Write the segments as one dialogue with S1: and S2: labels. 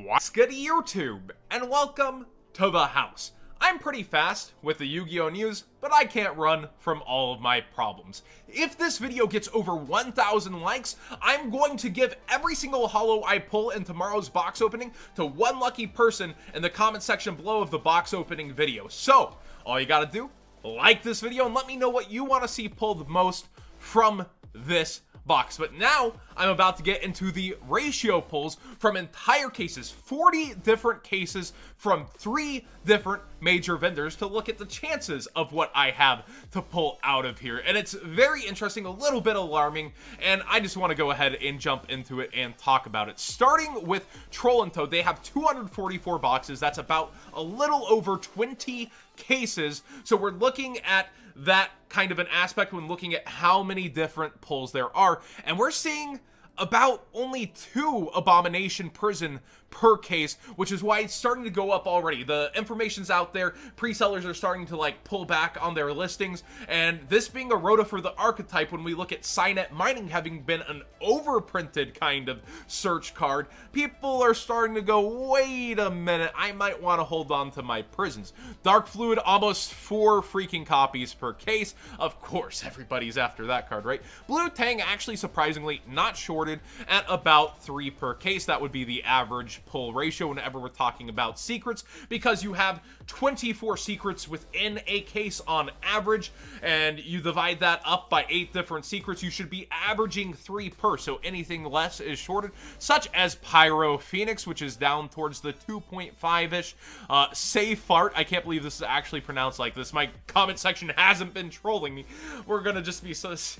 S1: What's good YouTube, and welcome to the house. I'm pretty fast with the Yu-Gi-Oh news, but I can't run from all of my problems. If this video gets over 1,000 likes, I'm going to give every single holo I pull in tomorrow's box opening to one lucky person in the comment section below of the box opening video. So, all you gotta do, like this video and let me know what you want to see pulled most from this box. But now I'm about to get into the ratio pulls from entire cases, 40 different cases from 3 different major vendors to look at the chances of what I have to pull out of here. And it's very interesting, a little bit alarming, and I just want to go ahead and jump into it and talk about it. Starting with Troll and Toad, they have 244 boxes. That's about a little over 20 cases. So we're looking at that kind of an aspect when looking at how many different pulls there are, and we're seeing about only 2 Abomination Prison per case, which is why it's starting to go up already. The information's out there, pre-sellers are starting to like pull back on their listings, and this being a rota for the archetype, when we look at Signet Mining having been an overprinted kind of search card, people are starting to go, wait a minute, I might want to hold on to my prisons. Dark Fluid, almost 4 freaking copies per case. Of course, everybody's after that card, right? Blue Tang, actually surprisingly not shorted at about 3 per case. That would be the average pull ratio whenever we're talking about secrets, because you have 24 secrets within a case on average, and you divide that up by 8 different secrets, you should be averaging 3 per, so anything less is shorted, such as Pyro Phoenix, which is down towards the 2.5-ish. Safe Fart, I can't believe this is actually pronounced like this. My comment section hasn't been trolling me. We're gonna just be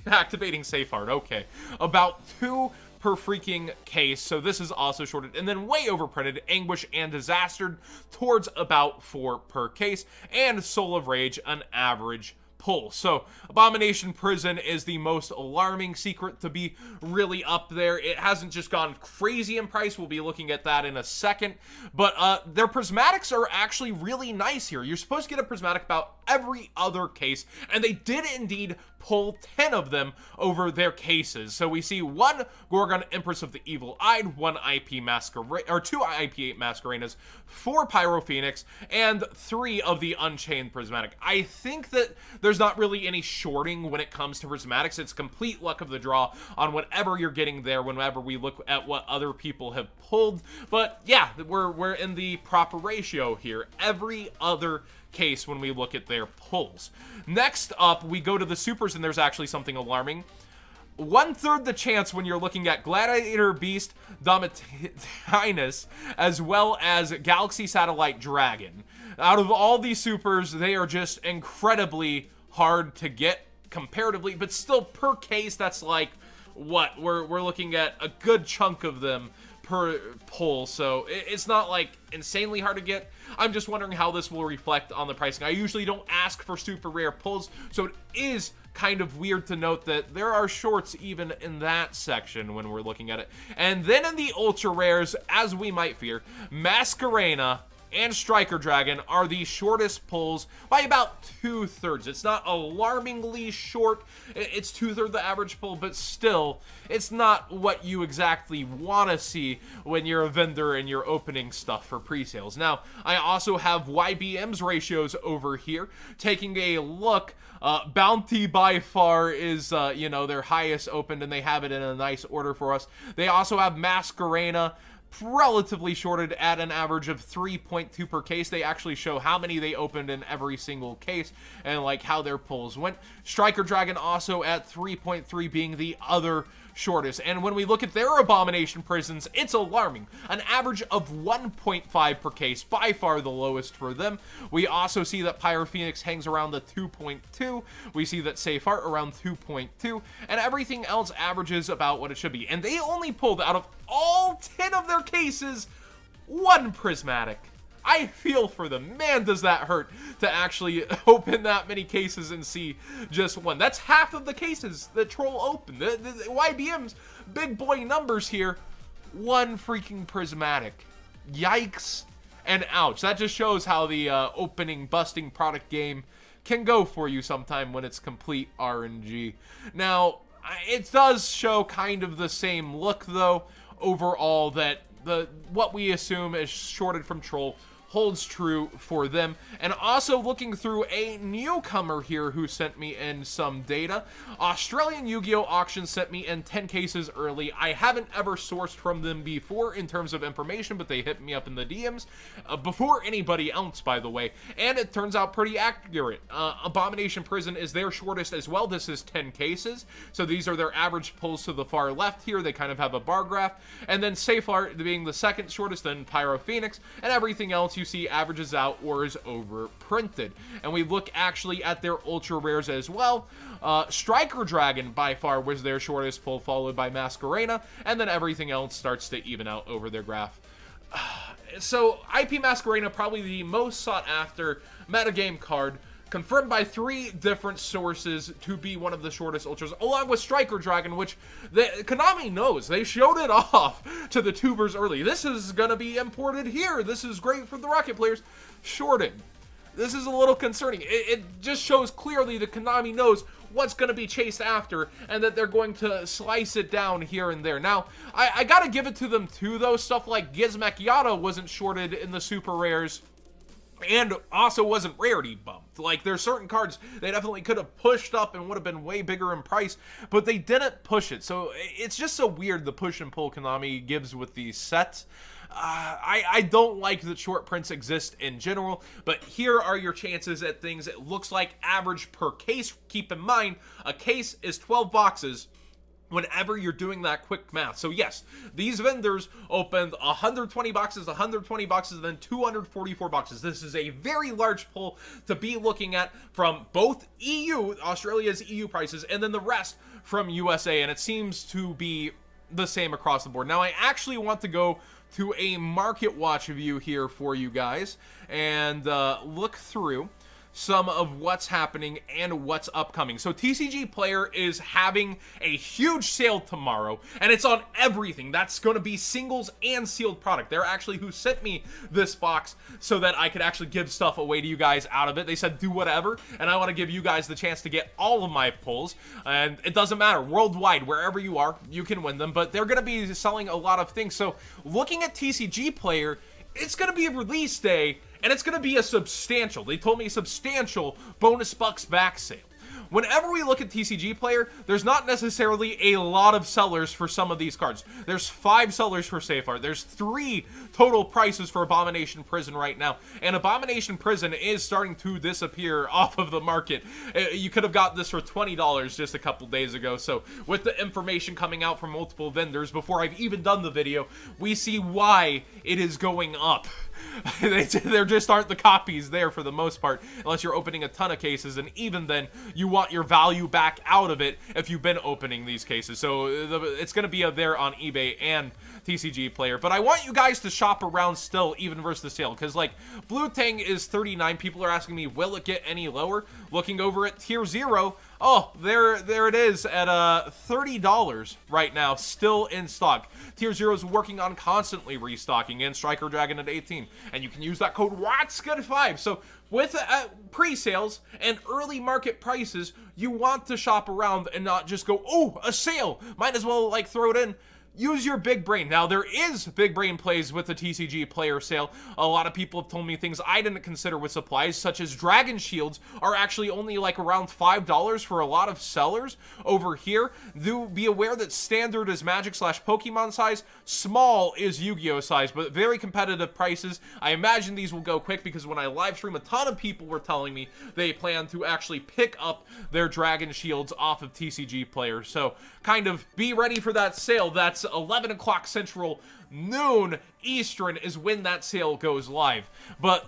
S1: activating Safe Fart. Okay, about 2 per freaking case, so this is also shorted. And then way overprinted, Anguish and Disastered towards about 4 per case, and Soul of Rage an average pull. So Abomination Prison is the most alarming secret to be really up there. It hasn't just gone crazy in price. We'll be looking at that in a second, but their prismatics are actually really nice here. You're supposed to get a prismatic about every other case, and they did indeed pull 10 of them over their cases. So we see 1 Gorgon Empress of the Evil Eyed, 1 IP Masquerade, or 2 IP Masqueradas, 4 Pyro Phoenix, and 3 of the Unchained Prismatic. I think that there's not really any shorting when it comes to prismatics. It's complete luck of the draw on whatever you're getting there whenever we look at what other people have pulled. But yeah, we're in the proper ratio here. Every other case when we look at their pulls. Next up, we go to the supers, and there's actually something alarming. 1/3 the chance when you're looking at Gladiator Beast, Domitinus, as well as Galaxy Satellite Dragon. Out of all these supers, they are just incredibly hard to get comparatively, but still per case, that's like, what? We're looking at a good chunk of them per pull, so it's not like insanely hard to get. I'm just wondering how this will reflect on the pricing. I usually don't ask for super rare pulls, so it is kind of weird to note that there are shorts even in that section when we're looking at it. And then in the ultra rares, as we might fear, Masquerena and Striker Dragon are the shortest pulls by about 2/3. It's not alarmingly short. It's 2/3 the average pull, but still, it's not what you exactly want to see when you're a vendor and you're opening stuff for pre-sales. Now, I also have YBM's ratios over here. Taking a look, Bounty by far is, you know, their highest opened, and they have it in a nice order for us. They also have Masquerena, relatively shorted at an average of 3.2 per case. They actually show how many they opened in every single case and like how their pulls went. Striker Dragon also at 3.3 being the other shortest. And when we look at their Abomination Prisons, it's alarming. An average of 1.5 per case, by far the lowest for them. We also see that Pyro Phoenix hangs around the 2.2. We see that Safe Art around 2.2, and everything else averages about what it should be. And they only pulled, out of all 10 of their cases, 1 prismatic. I feel for them. Man, does that hurt to actually open that many cases and see just 1. That's half of the cases that Troll opened. The YBM's big boy numbers here. 1 freaking prismatic. Yikes and ouch. That just shows how the opening busting product game can go for you sometime when it's complete RNG. Now, it does show kind of the same look, though, overall, that what we assume is shorted from Troll holds true for them. And also looking through a newcomer here who sent me in some data. Australian Yu-Gi-Oh! Auction sent me in 10 cases early. I haven't ever sourced from them before in terms of information, but they hit me up in the DMs before anybody else, by the way. And it turns out pretty accurate. Abomination Prison is their shortest as well. This is 10 cases. So these are their average pulls to the far left here. They kind of have a bar graph. And then Safe Art being the second shortest, then Pyro Phoenix, and everything else you see averages out or is overprinted. And we look actually at their ultra rares as well. Striker Dragon by far was their shortest pull, followed by Masquerena, and then everything else starts to even out over their graph. So IP Masquerena, probably the most sought after metagame card, confirmed by 3 different sources to be one of the shortest ultras, along with Striker Dragon, which Konami knows. They showed it off to the tubers early. This is going to be imported here. This is great for the Rocket players. Shorting. This is a little concerning. It just shows clearly that Konami knows what's going to be chased after, and that they're going to slice it down here and there. Now, I got to give it to them too, though. Stuff like Gizmekiata wasn't shorted in the super rares, and also wasn't rarity bumped. Like, there's certain cards they definitely could have pushed up and would have been way bigger in price, but they didn't push it. So it's just so weird, the push and pull Konami gives with these sets. I don't like that short prints exist in general, but here are your chances at things. It looks like average per case. Keep in mind, a case is 12 boxes. Whenever you're doing that quick math. So yes, these vendors opened 120 boxes, and then 244 boxes. This is a very large pull to be looking at from both EU, Australia's EU prices, and then the rest from USA, and it seems to be the same across the board. Now, I actually want to go to a market watch view here for you guys and look through some of what's happening and what's upcoming. So TCG Player is having a huge sale tomorrow, and it's on everything. That's going to be singles and sealed product. They're actually who sent me this box so that I could actually give stuff away to you guys out of it. They said do whatever, and I want to give you guys the chance to get all of my pulls, and it doesn't matter. Worldwide, wherever you are, you can win them, but they're going to be selling a lot of things. So looking at TCG Player, it's going to be a release day, and it's going to be a substantial, they told me substantial, bonus bucks back sale. Whenever we look at TCG Player, there's not necessarily a lot of sellers for some of these cards. There's 5 sellers for Safe Art. There's 3 total prices for Abomination Prison right now. And Abomination Prison is starting to disappear off of the market. You could have got this for $20 just a couple days ago. So with the information coming out from multiple vendors before I've even done the video, we see why it is going up. There just aren't the copies there for the most part, unless you're opening a ton of cases, and even then, you want your value back out of it if you've been opening these cases. So it's going to be there on eBay and TCG Player. But I want you guys to shop around still, even versus the sale, because like Blue Tang is 39. People are asking me, will it get any lower? Looking over at Tier 0, oh, there it is at $30 right now, still in stock. Tier 0 is working on constantly restocking, and Striker Dragon at 18. And you can use that code WATSGOOD5. So with pre-sales and early market prices, you want to shop around and not just go, oh, a sale, might as well like throw it in. Use your big brain. Now, there is big brain plays with the TCG Player sale. A lot of people have told me things I didn't consider with supplies, such as Dragon Shields are actually only like around $5 for a lot of sellers over here. Do be aware that standard is Magic/Pokemon size, small is Yu-Gi-Oh size, but very competitive prices. I imagine these will go quick because when I live stream, a ton of people were telling me they plan to actually pick up their Dragon Shields off of TCG Player. So kind of be ready for that sale. That's 11 o'clock Central, noon Eastern is when that sale goes live. But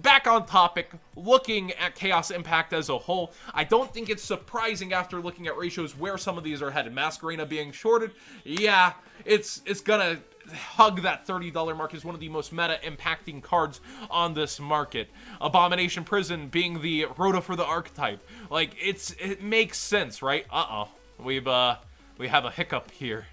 S1: back on topic, looking at Chaos Impact as a whole, I don't think it's surprising after looking at ratios where some of these are headed. Masquerena being shorted, yeah, it's gonna hug that $30 mark as one of the most meta impacting cards on this market. Abomination Prison being the Rhoda for the archetype. Like, it makes sense, right? We have a hiccup here.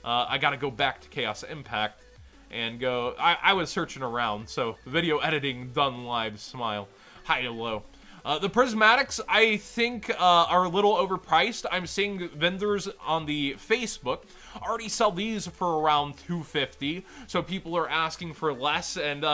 S1: I gotta go back to Chaos Impact and go. I was searching around, so video editing done live. Smile. Hi, hello. The prismatics, I think, are a little overpriced. I'm seeing vendors on the Facebook already sell these for around $250, so people are asking for less, and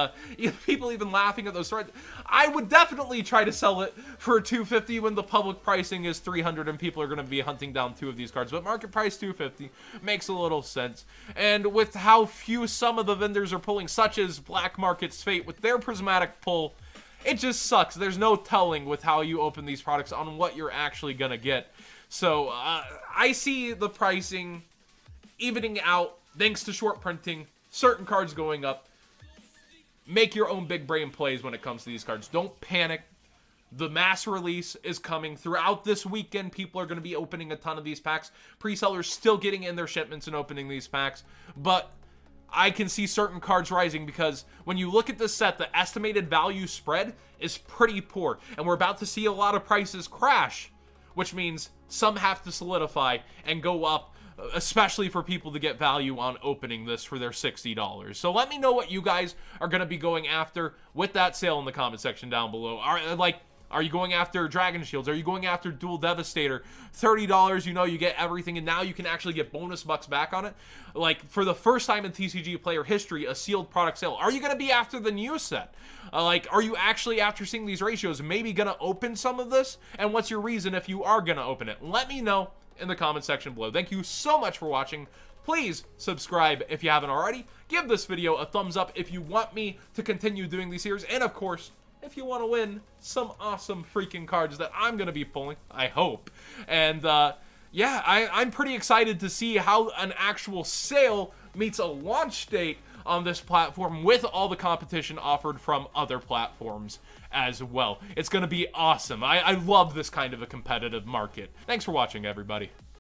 S1: people even laughing at those threads. I would definitely try to sell it for $250 when the public pricing is $300 and people are going to be hunting down 2 of these cards, but market price $250 makes a little sense. And with how few some of the vendors are pulling, such as Black Market's Fate with their prismatic pull, it just sucks. There's no telling with how you open these products on what you're actually going to get. So I see the pricing evening out thanks to short printing, certain cards going up. Make your own big brain plays when it comes to these cards. Don't panic. The mass release is coming throughout this weekend. People are going to be opening a ton of these packs. Pre-sellers still getting in their shipments and opening these packs. But I can see certain cards rising because when you look at this set, the estimated value spread is pretty poor. And we're about to see a lot of prices crash, which means some have to solidify and go up, especially for people to get value on opening this for their $60. So let me know what you guys are going to be going after with that sale in the comment section down below. Are you going after Dragon Shields? Are you going after Dual Devastator? $30, you know, you get everything, and now you can actually get bonus bucks back on it. Like, for the first time in TCG player history, a sealed product sale. Are you going to be after the new set? Are you actually, after seeing these ratios, maybe going to open some of this? And what's your reason if you are going to open it? Let me know in the comment section below. Thank you so much for watching. Please subscribe if you haven't already. Give this video a thumbs up if you want me to continue doing these series. And, of course, if you want to win some awesome freaking cards that I'm going to be pulling, I hope. And, yeah, I'm pretty excited to see how an actual sale meets a launch date on this platform with all the competition offered from other platforms as well. It's going to be awesome. I love this kind of a competitive market. Thanks for watching, everybody.